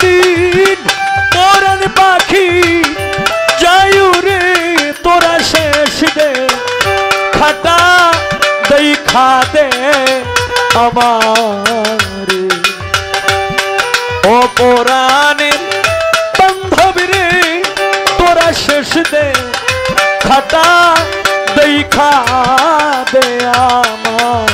সেদিন পরাণ পাখি যায়ুরে তোরা শেষ দে খাটা দেখা দে আমার ও পরাণের বান্ধবী রে তোরা শেষ দে খাটা দেখা দে আমার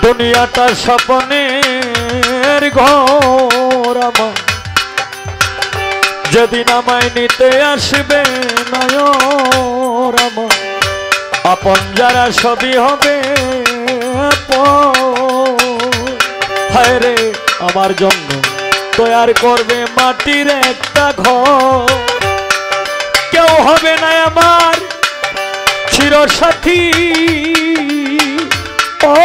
দুনিয়াটা স্বপ্নের ঘর আমার যেদিন আমায় নিতে আসবে নয়ন আমার আপন যারা সবই হবে হায় রে আমার জন্য তৈরি করবে মাটির একটা ঘর কেউ হবে না আমার চিরসাথী ও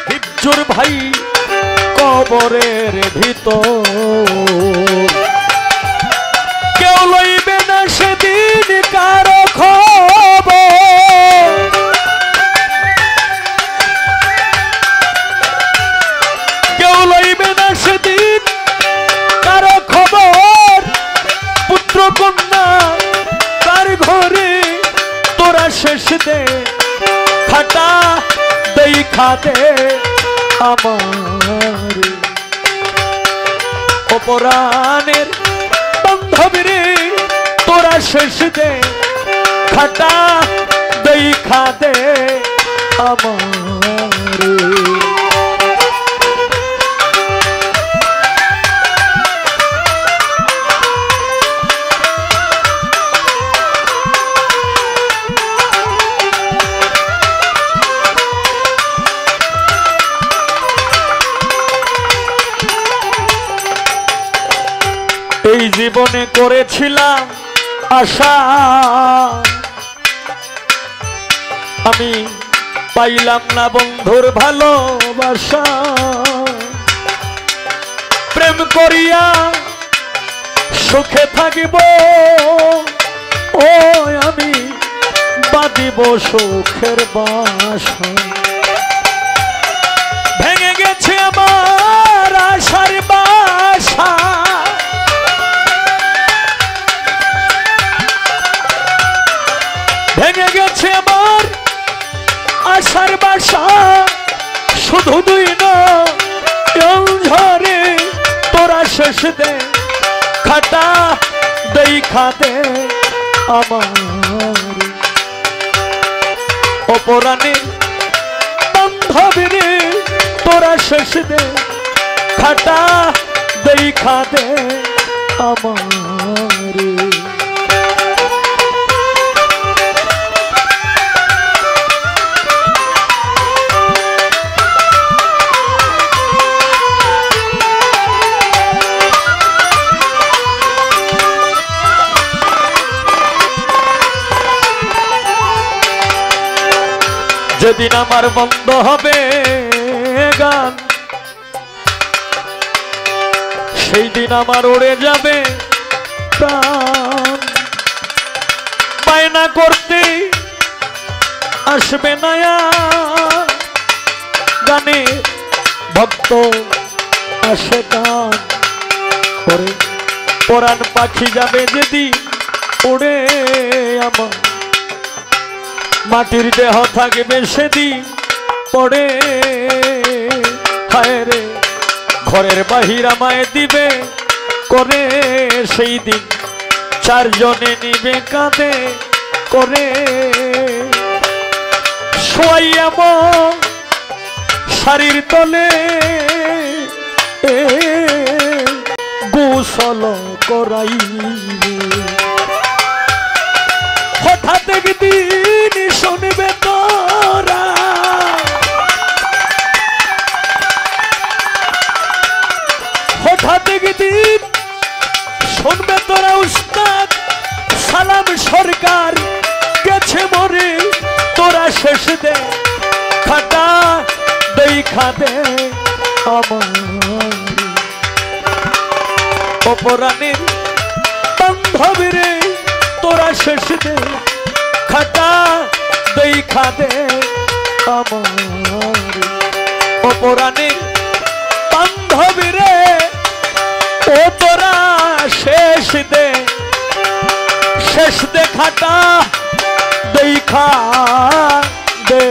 হিজ্জুর ভাই কবরের ভিতর কেউ লইবে না সেদিন কারো খবর কেউ লইবে না সেদিন কারো খবর পুত্র কন্যা তার ঘরে তোরা শেষ দে খাটা দেখা দে আমার অপরাণের বান্ধবী রে তোরা শেষ দে খাটা দেখা দে আমার এই জীবনে করেছিলাম আশা আমি পাইলাম না বন্ধুর ভালোবাসা প্রেম করিয়া সুখে থাকিব ও আমি বাঁধিব সুখের বাসা ভেঙে গেছে আমার আশার বাসা ভেঙে গেছে আমার আশার বাসা শুধু দুই ঝরে তোরা শেষ দে খাটা দেখা দে আমার অপরাণে বান্ধবী রে তোরা শেষ দে খাটা দেখা দে আমার যেদিন আমার বন্ধ হবে গান সেই দিন আমার উড়ে যাবে প্রাণ বায়না করতে আসবে না গানে ভক্ত আসে গান করে পরাণ পাখি যাবে যেদিন উড়ে আমার মাটির দেহ থাকবে সেদিন পড়ে হায় রে ঘরের বাহির আমায় দিবে করে সেই দিন চারজনে নিবে কাঁধে করে শোয়াইয়া শাড়ির তলে গোসল করাইবে হঠাৎ একদিন শুনবে তোরা হঠাৎ একদিন শুনবে তোরা উস্তাদ সালাম সরকার গেছে মরে তোরা শেষ দে খাটা দেখা দে আমার অপরাণীর বান্ধবী রে তোরা শেষ দে খাটা দেখা দে আমার অপরাণীর বান্ধবী রে ও তোরা শেষ দে খাটা দেখা দে